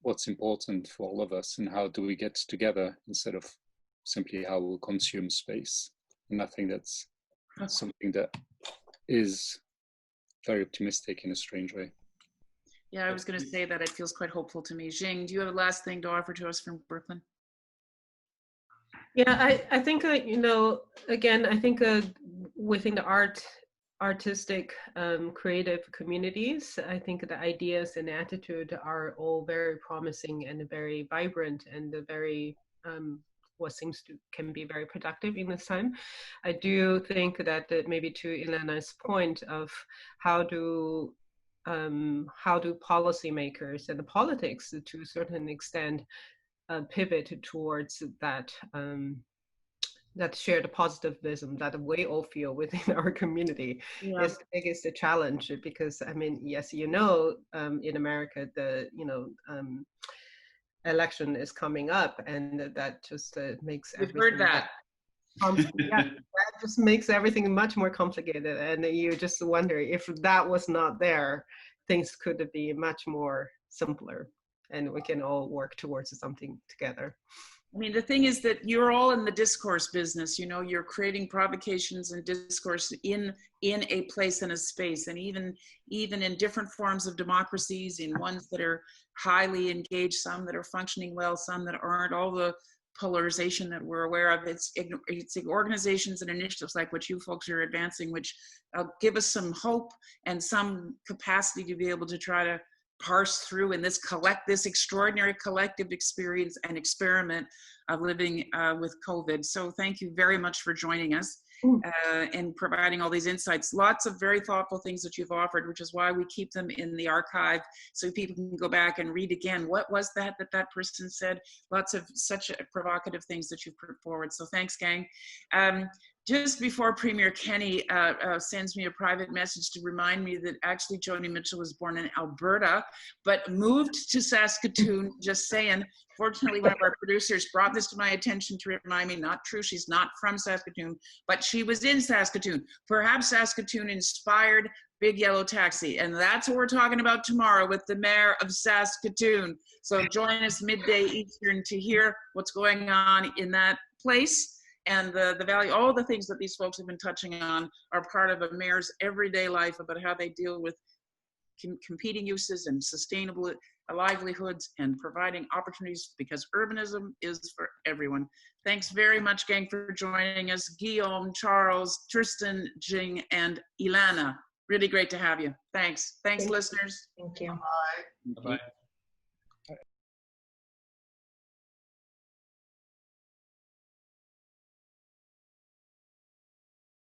what's important for all of us and how do we get together instead of simply how we'll consume space. And I think that's something that is very optimistic in a strange way. Yeah, I was going to say that it feels quite hopeful to me. Jing, do you have a last thing to offer to us from Brooklyn? Yeah, I think, you know, again, I think within the artistic, creative communities, I think the ideas and attitude are all very promising and very vibrant and very, what seems to can be very productive in this time. I do think that maybe to Ilana's point of how do policymakers and the politics to a certain extent pivot towards that that shared positivism that we all feel within our community is the biggest challenge, because I mean, yes, you know, in America, the election is coming up, and that just makes everything. We've heard that. Yeah, that just makes everything much more complicated, and you just wonder if that was not there, things could be much more simpler, and we can all work towards something together. I mean, the thing is that you're all in the discourse business, you know, you're creating provocations and discourse in a place and a space, and even in different forms of democracies, in ones that are highly engaged, some that are functioning well, some that aren't, all the polarization that we're aware of. It's organizations and initiatives like what you folks are advancing, which give us some hope and some capacity to be able to try to parse through in this extraordinary collective experience and experiment of living with COVID. So thank you very much for joining us and providing all these insights. Lots of very thoughtful things that you've offered, which is why we keep them in the archive so people can go back and read again. What was that person said? Lots of such provocative things that you've put forward. So thanks, gang. Just before Premier Kenney sends me a private message to remind me that actually Joni Mitchell was born in Alberta, but moved to Saskatoon, just saying. Fortunately, one of our producers brought this to my attention to remind me, not true, she's not from Saskatoon, but she was in Saskatoon. Perhaps Saskatoon inspired Big Yellow Taxi, and that's what we're talking about tomorrow with the mayor of Saskatoon. So join us midday Eastern to hear what's going on in that place. And the value, all the things that these folks have been touching on are part of a mayor's everyday life about how they deal with competing uses and sustainable livelihoods and providing opportunities, because urbanism is for everyone. Thanks very much, gang, for joining us. Guillaume, Charles, Tristan, Jing, and Ilana. Really great to have you. Thanks. Thanks, listeners. Thank you. Bye. Bye-bye.